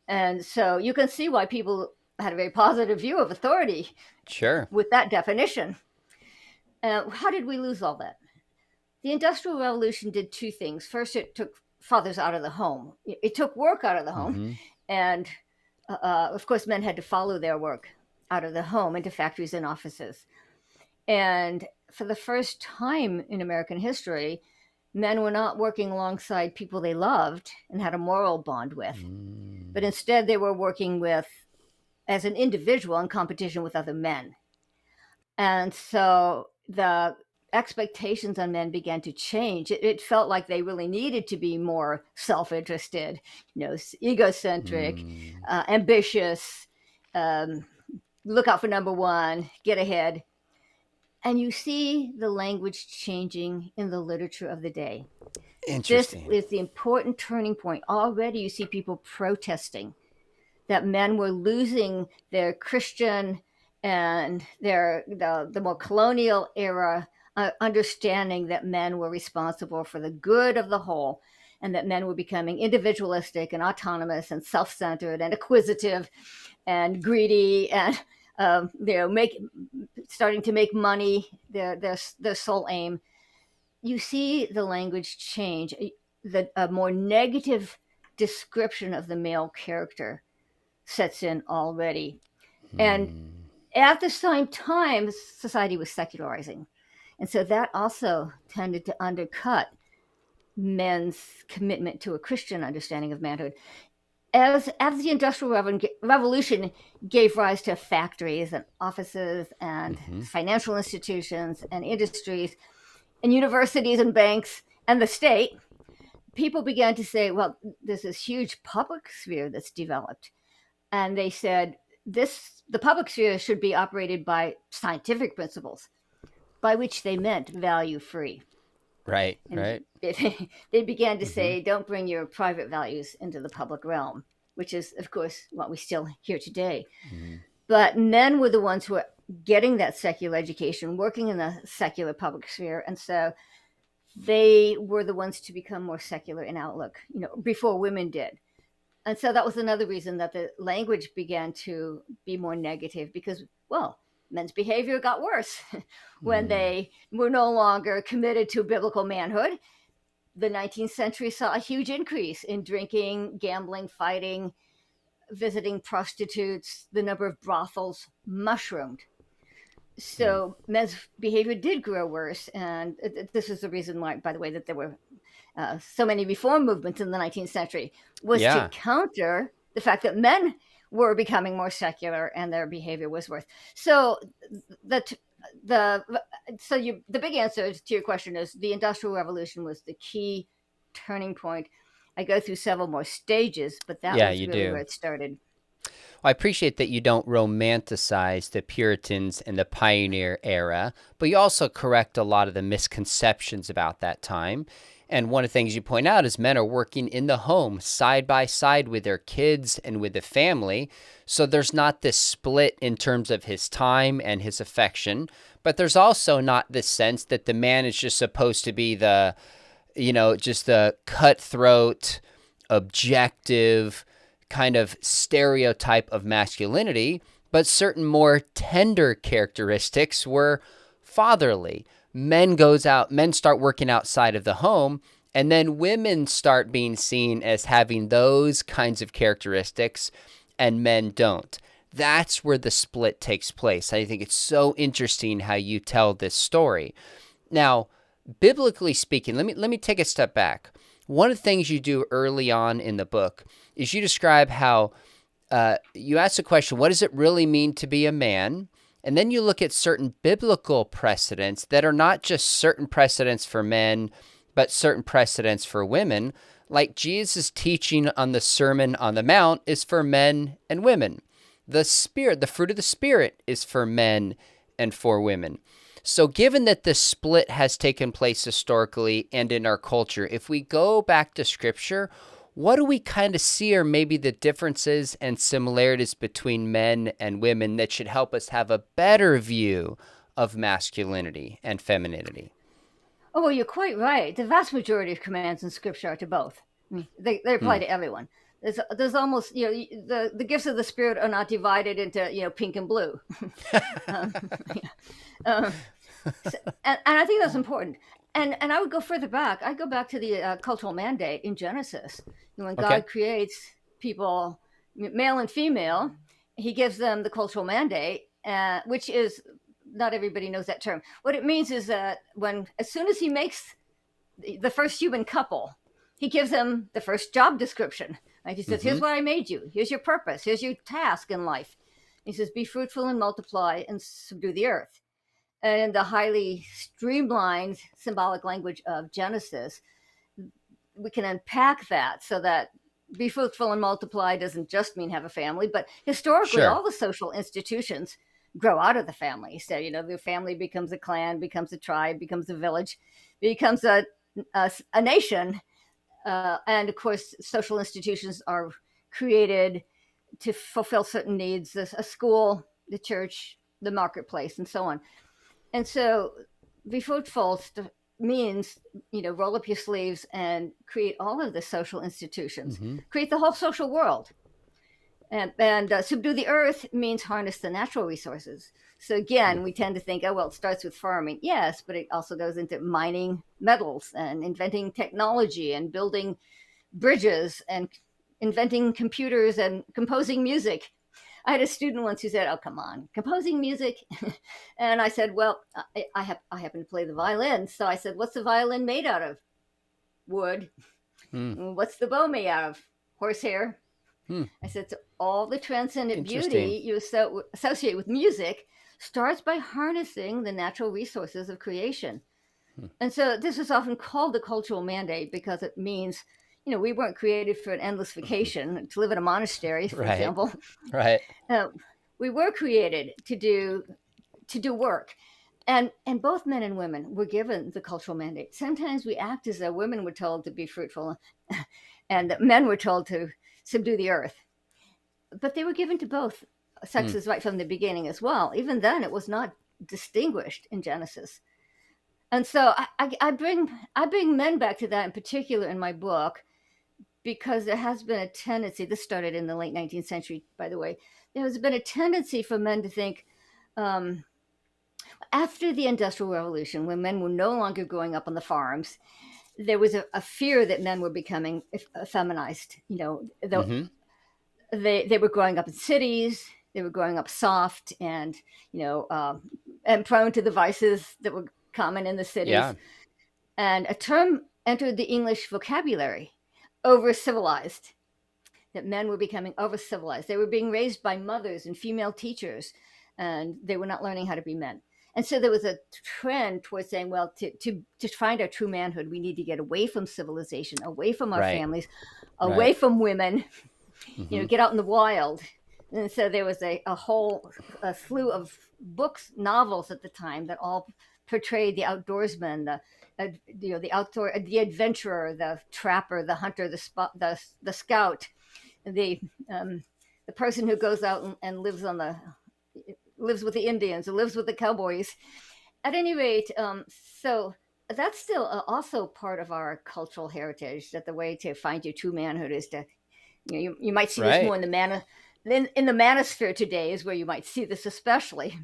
And so you can see why people had a very positive view of authority. Sure. With that definition. How did we lose all that? The Industrial Revolution did two things. First, it took fathers out of the home. It took work out of the home. And of course, men had to follow their work out of the home into factories and offices. And for the first time in American history, men were not working alongside people they loved and had a moral bond with, but instead they were working with, as an individual, in competition with other men. And so the expectations on men began to change. It felt like they really needed to be more self-interested, egocentric, ambitious, look out for number one, get ahead. And you see the language changing in the literature of the day. Interesting. This is the important turning point. Already you see people protesting that men were losing their Christian and the more colonial era understanding that men were responsible for the good of the whole, and that men were becoming individualistic and autonomous and self-centered and acquisitive and greedy and starting to make money their sole aim. You see the language change. A more negative description of the male character sets in already. And at the same time, society was secularizing. And so that also tended to undercut men's commitment to a Christian understanding of manhood. As the Industrial Revolution gave rise to factories and offices and financial institutions and industries and universities and banks and the state, people began to say, well, there's this huge public sphere that's developed. And they said, the public sphere should be operated by scientific principles, by which they meant value-free. Right, and right. They began to say, don't bring your private values into the public realm, which is, of course, what we still hear today. But men were the ones who were getting that secular education, working in the secular public sphere. And so they were the ones to become more secular in outlook, before women did. And so that was another reason that the language began to be more negative because, well, men's behavior got worse when they were no longer committed to biblical manhood. The 19th century saw a huge increase in drinking, gambling, fighting, visiting prostitutes. The number of brothels mushroomed. So men's behavior did grow worse. And this is the reason why, by the way, that there were so many reform movements in the 19th century, was to counter the fact that men were becoming more secular and their behavior was worse. So the big answer to your question is the Industrial Revolution was the key turning point. I go through several more stages, but that was really where it started. I appreciate that you don't romanticize the Puritans and the Pioneer era, but you also correct a lot of the misconceptions about that time. And one of the things you point out is men are working in the home side by side with their kids and with the family. So there's not this split in terms of his time and his affection, but there's also not this sense that the man is just supposed to be the, just the cutthroat, objective kind of stereotype of masculinity, but certain more tender characteristics were fatherly. Men start working outside of the home, and then women start being seen as having those kinds of characteristics, and men don't. That's where the split takes place. I think it's so interesting how you tell this story. Now, biblically speaking, let me take a step back. One of the things you do early on in the book is you describe how you ask the question, what does it really mean to be a man? And then you look at certain biblical precedents that are not just certain precedents for men, but certain precedents for women. Like Jesus' teaching on the Sermon on the Mount is for men and women. The Spirit, the fruit of the Spirit, is for men and for women. So given that this split has taken place historically and in our culture, if we go back to Scripture, what do we kind of see are maybe the differences and similarities between men and women that should help us have a better view of masculinity and femininity? Oh, well, you're quite right. The vast majority of commands in Scripture are to both. They apply to everyone. There's almost, the gifts of the Spirit are not divided into, pink and blue. um, and I think that's important. And I would go further back. I go back to the cultural mandate in Genesis. When God creates people, male and female, he gives them the cultural mandate, which is, not everybody knows that term. What it means is that as soon as he makes the first human couple, he gives them the first job description. Right? He says, here's what I made you. Here's your purpose. Here's your task in life. He says, be fruitful and multiply and subdue the earth. And in the highly streamlined symbolic language of Genesis, we can unpack that so that be fruitful and multiply doesn't just mean have a family, but historically, all the social institutions grow out of the family. So, the family becomes a clan, becomes a tribe, becomes a village, becomes a nation. And of course, social institutions are created to fulfill certain needs, a school, the church, the marketplace, and so on. And so be fruitful means, roll up your sleeves and create all of the social institutions, create the whole social world. And subdue the earth means harness the natural resources. So again, we tend to think, it starts with farming. Yes, but it also goes into mining metals and inventing technology and building bridges and inventing computers and composing music. I had a student once who said, "Oh, come on, composing music." And I said, "Well, I happen to play the violin." So I said, "What's the violin made out of?" "Wood." "What's the bow made out of?" "Horsehair." I said, "So all the transcendent beauty you associate with music starts by harnessing the natural resources of creation." And so this is often called the cultural mandate because it means, we weren't created for an endless vacation to live in a monastery, for example. Right. We were created to do work. And both men and women were given the cultural mandate. Sometimes we act as though women were told to be fruitful and men were told to subdue the earth. But they were given to both sexes right from the beginning as well. Even then, it was not distinguished in Genesis. And so I bring men back to that in particular in my book, because there has been a tendency, this started in the late 19th century, by the way, there has been a tendency for men to think, after the Industrial Revolution, when men were no longer growing up on the farms, there was a fear that men were becoming feminized. They were growing up in cities, they were growing up soft and, and prone to the vices that were common in the cities. Yeah. And a term entered the English vocabulary, over-civilized, that men were becoming over-civilized. They were being raised by mothers and female teachers, and they were not learning how to be men. And so there was a trend towards saying, well, to find our true manhood, we need to get away from civilization, away from our families, away from women, get out in the wild. And so there was a whole slew of books, novels at the time that all portrayed the outdoorsman, the adventurer, the trapper, the hunter, the scout, the person who goes out and lives with the Indians, or lives with the cowboys. At any rate, so that's still also part of our cultural heritage, that the way to find your true manhood is to, you might see this more in the manosphere today is where you might see this especially.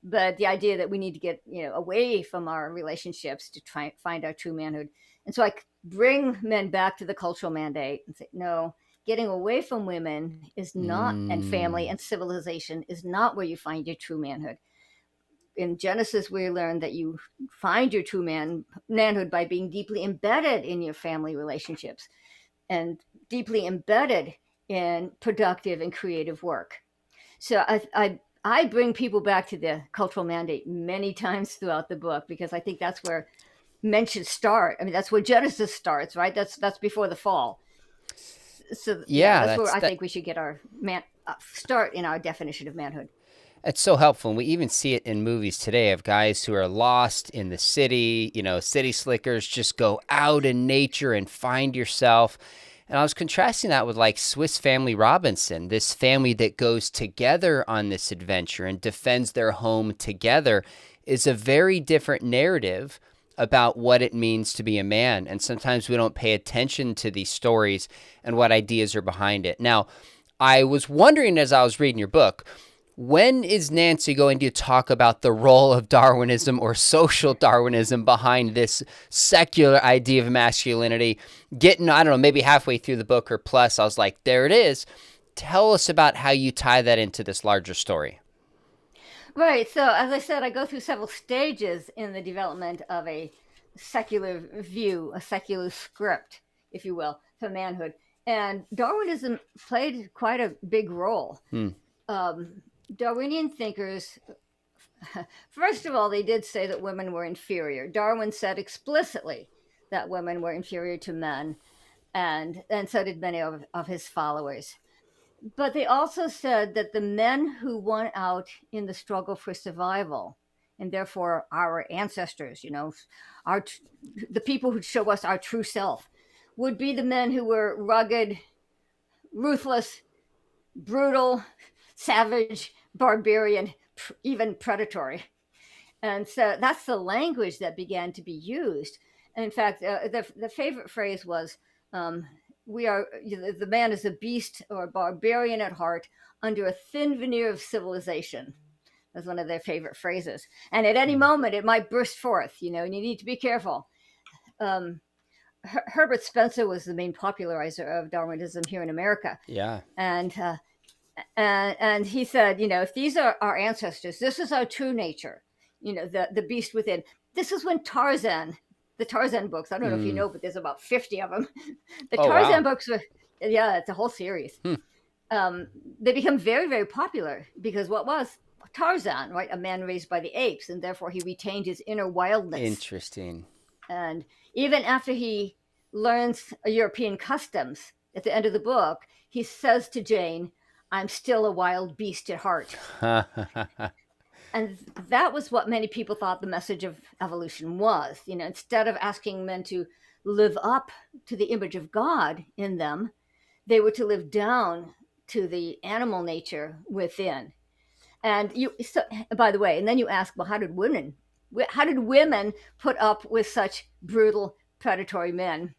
But the idea that we need to get, away from our relationships to try and find our true manhood. And so I bring men back to the cultural mandate and say, no, getting away from women is not, and family and civilization is not where you find your true manhood. In Genesis, we learn that you find your true manhood by being deeply embedded in your family relationships and deeply embedded in productive and creative work. So I bring people back to the cultural mandate many times throughout the book, because I think that's where men should start. I mean, that's where Genesis starts, right? That's before the fall. So yeah, that's where I think we should get our start in our definition of manhood. It's so helpful. And we even see it in movies today of guys who are lost in the city, city slickers, just go out in nature and find yourself. And I was contrasting that with like Swiss Family Robinson, this family that goes together on this adventure and defends their home together, is a very different narrative about what it means to be a man. And sometimes we don't pay attention to these stories and what ideas are behind it. Now, I was wondering as I was reading your book, when is Nancy going to talk about the role of Darwinism or social Darwinism behind this secular idea of masculinity? Getting, I don't know, maybe halfway through the book or plus, I was like, there it is. Tell us about how you tie that into this larger story. Right. So, as I said, I go through several stages in the development of a secular view, a secular script, if you will, for manhood. And Darwinism played quite a big role. Darwinian thinkers, first of all, they did say that women were inferior. Darwin said explicitly that women were inferior to men, and so did many of his followers. But they also said that the men who won out in the struggle for survival, and therefore our ancestors, the people who show us our true self, would be the men who were rugged, ruthless, brutal, savage, barbarian, even predatory. And so that's the language that began to be used. And in fact, the favorite phrase was, the man is a beast or a barbarian at heart under a thin veneer of civilization. That's one of their favorite phrases. And at any moment, it might burst forth, and you need to be careful. Herbert Spencer was the main popularizer of Darwinism here in America. Yeah. And he said, if these are our ancestors, this is our true nature, the beast within. This is when the Tarzan books, I don't know if you know, but there's about 50 of them. The Tarzan books were, it's a whole series. They become very, very popular because what was Tarzan, right? A man raised by the apes, and therefore he retained his inner wildness. Interesting. And even after he learns European customs at the end of the book, he says to Jane, I'm still a wild beast at heart. And that was what many people thought the message of evolution was. Instead of asking men to live up to the image of God in them, they were to live down to the animal nature within. And by the way, and then you ask, well, how did women put up with such brutal, predatory men?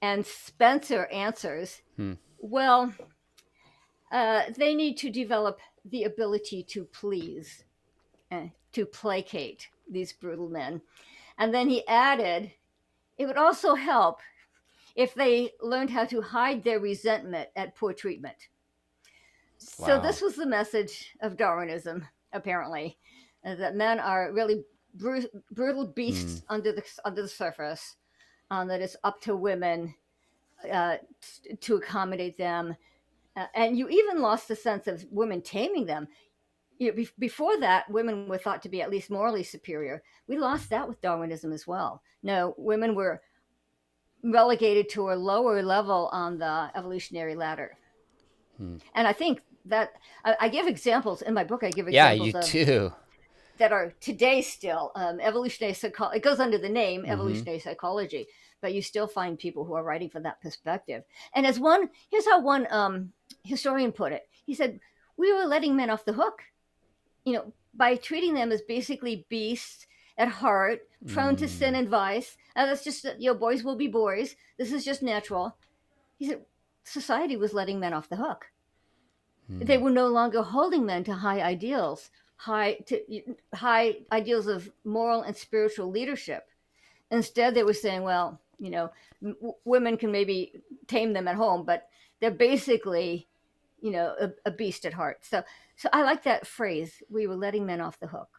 And Spencer answers, well, they need to develop the ability to please, to placate these brutal men. And then he added, it would also help if they learned how to hide their resentment at poor treatment. Wow. So this was the message of Darwinism, apparently, that men are really brutal beasts under the surface, that it's up to women to accommodate them. And you even lost the sense of women taming them. Before that, women were thought to be at least morally superior. We lost that with Darwinism as well. No, women were relegated to a lower level on the evolutionary ladder. And I think that I give examples in my book. I give examples. Yeah, you do. That are today still evolutionary psychology. It goes under the name evolutionary psychology, but you still find people who are writing from that perspective. And here's how one historian put it. He said, we were letting men off the hook, by treating them as basically beasts at heart, prone to sin and vice. And that's just, boys will be boys. This is just natural. He said, society was letting men off the hook. They were no longer holding men to high ideals, high ideals of moral and spiritual leadership. Instead, they were saying, well, Women can maybe tame them at home, but they're basically, a beast at heart. So I like that phrase. We were letting men off the hook.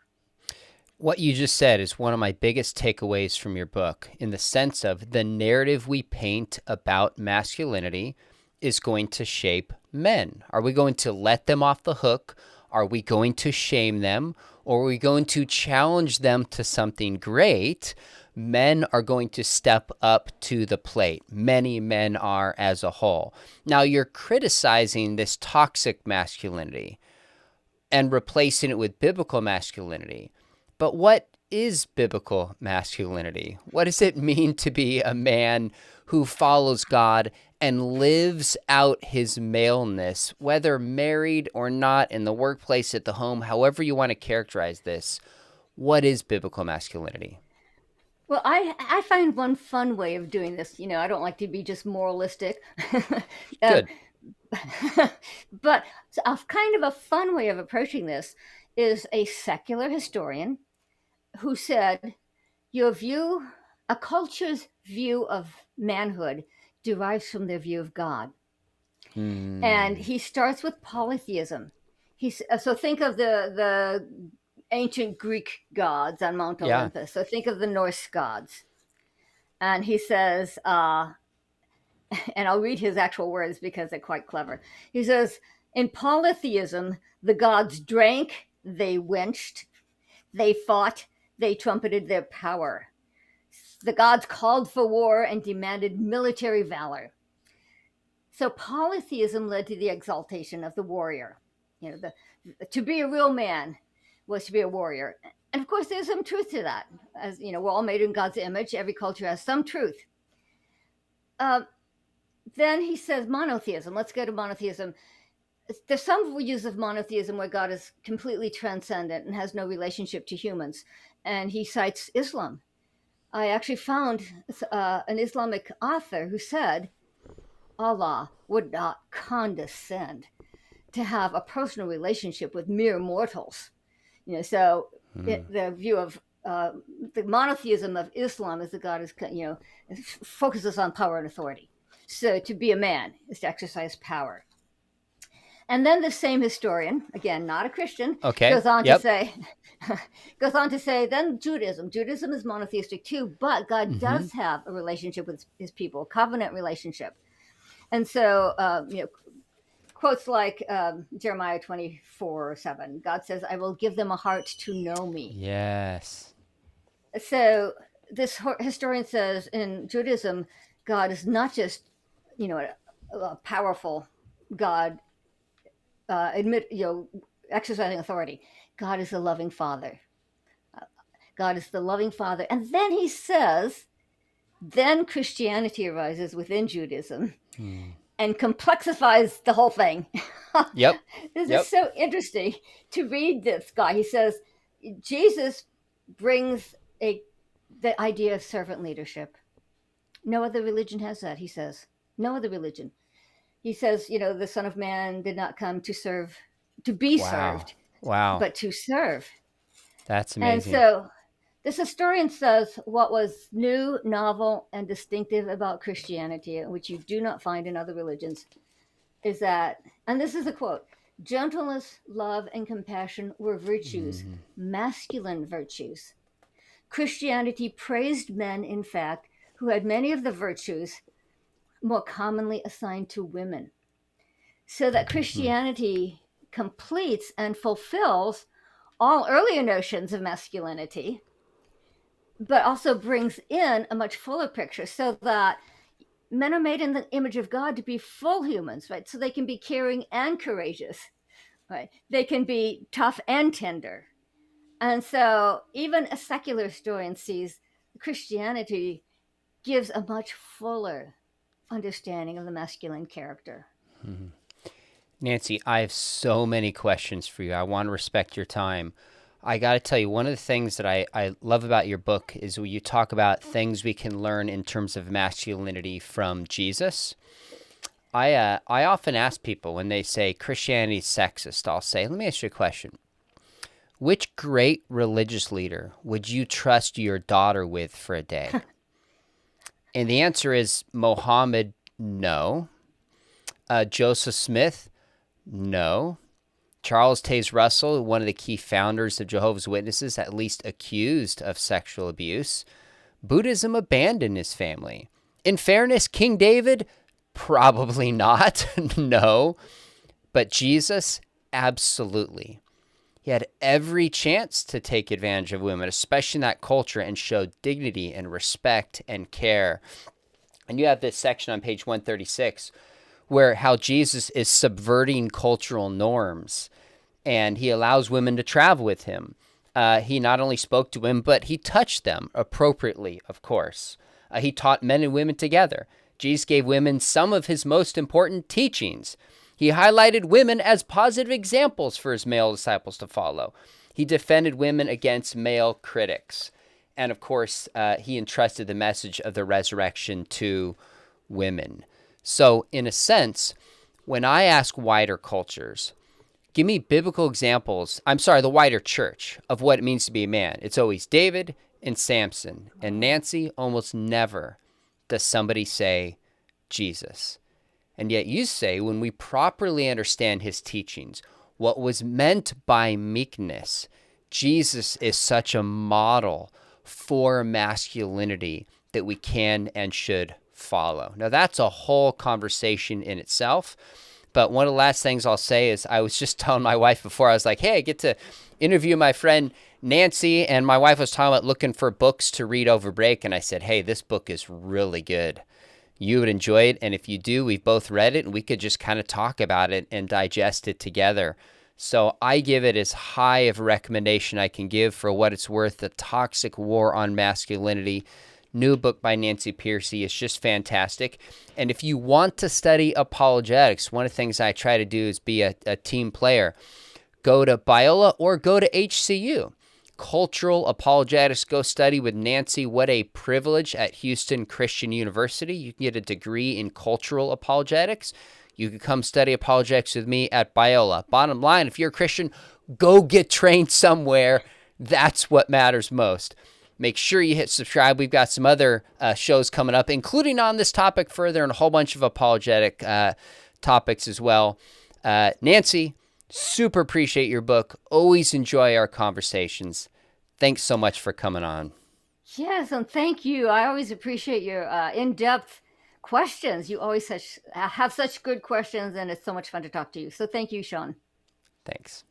What you just said is one of my biggest takeaways from your book, in the sense of the narrative we paint about masculinity is going to shape men. Are we going to let them off the hook? Are we going to shame them? Or are we going to challenge them to something great? Men are going to step up to the plate. Many men are as a whole. Now, you're criticizing this toxic masculinity and replacing it with biblical masculinity. But what is biblical masculinity? What does it mean to be a man who follows God and lives out his maleness, whether married or not, in the workplace, at the home, however you want to characterize this? What is biblical masculinity? Well, I find one fun way of doing this. I don't like to be just moralistic. um, Good. but a kind of a fun way of approaching this is a secular historian who said, a culture's view of manhood derives from their view of God. And he starts with polytheism. So think of the ancient Greek gods on Mount Yeah. Olympus. So think of the Norse gods. And he says, and I'll read his actual words because they're quite clever. He says, in polytheism, the gods drank, they wenched, they fought, they trumpeted their power. The gods called for war and demanded military valor. So polytheism led to the exaltation of the warrior. To be a real man was to be a warrior. And of course, there's some truth to that. As we're all made in God's image. Every culture has some truth. Then he says monotheism. Let's go to monotheism. There's some views of monotheism where God is completely transcendent and has no relationship to humans. And he cites Islam. I actually found an Islamic author who said Allah would not condescend to have a personal relationship with mere mortals. The view of the monotheism of Islam is that God is, focuses on power and authority. So to be a man is to exercise power. And then the same historian, again, not a Christian, goes on to say, then Judaism. Judaism is monotheistic too, but God does have a relationship with his people, covenant relationship. And so, quotes like Jeremiah 24:7, God says, I will give them a heart to know me. Yes. So this historian says in Judaism, God is not just, a powerful God, exercising authority. God is a loving father. God is the loving father. And then he says, then Christianity arises within Judaism and complexifies the whole thing. Yep. This is so interesting to read this guy. He says, Jesus brings the idea of servant leadership. No other religion has that, he says. No other religion. He says, the Son of Man did not come to serve, to be served, but to serve. That's amazing. And so this historian says what was new, novel, and distinctive about Christianity, which you do not find in other religions, is that, and this is a quote, gentleness, love, and compassion were virtues, masculine virtues. Christianity praised men, in fact, who had many of the virtues more commonly assigned to women. So that Christianity completes and fulfills all earlier notions of masculinity, but also brings in a much fuller picture, so that men are made in the image of God to be full humans, right? So they can be caring and courageous, right? They can be tough and tender. And so even a secular historian sees Christianity gives a much fuller understanding of the masculine character. Nancy, I have so many questions for you. I want to respect your time. I got to tell you, one of the things that I love about your book is when you talk about things we can learn in terms of masculinity from Jesus. I often ask people when they say Christianity is sexist, I'll say, let me ask you a question. Which great religious leader would you trust your daughter with for a day? And the answer is Mohammed, no. Joseph Smith, no. Charles Taze Russell, one of the key founders of Jehovah's Witnesses, at least accused of sexual abuse. Buddhism abandoned his family. In fairness, King David, probably not, no. But Jesus, absolutely. He had every chance to take advantage of women, especially in that culture, and show dignity and respect and care. And you have this section on page 136 where how Jesus is subverting cultural norms, and he allows women to travel with him. He not only spoke to women, but he touched them appropriately, of course. He taught men and women together. Jesus gave women some of his most important teachings. He highlighted women as positive examples for his male disciples to follow. He defended women against male critics. And of course, he entrusted the message of the resurrection to women. So in a sense, when I ask wider cultures, give me biblical examples, the wider church, of what it means to be a man. It's always David and Samson. And Nancy, almost never does somebody say Jesus. And yet you say, when we properly understand his teachings, what was meant by meekness, Jesus is such a model for masculinity that we can and should follow. Now, that's a whole conversation in itself. But one of the last things I'll say is I was just telling my wife before, I was like, hey, I get to interview my friend Nancy. And my wife was talking about looking for books to read over break. And I said, hey, this book is really good. You would enjoy it. And if you do, we've both read it and we could just kind of talk about it and digest it together. So I give it as high of a recommendation I can give for what it's worth. The Toxic War on Masculinity. New book by Nancy Pearcey. It's just fantastic. And if you want to study apologetics, one of the things I try to do is be a team player. Go to Biola or go to HCU. Cultural apologetics, go study with Nancy. What a privilege at Houston Christian University. You can get a degree in cultural apologetics. You can come study apologetics with me at Biola. Bottom line, if you're a Christian, go get trained somewhere. That's what matters most. Make sure you hit subscribe. We've got some other shows coming up, including on this topic further and a whole bunch of apologetic topics as well. Nancy, super appreciate your book. Always enjoy our conversations. Thanks so much for coming on. Yes, and thank you. I always appreciate your in-depth questions. You always have such good questions, and it's so much fun to talk to you. So thank you, Sean. Thanks.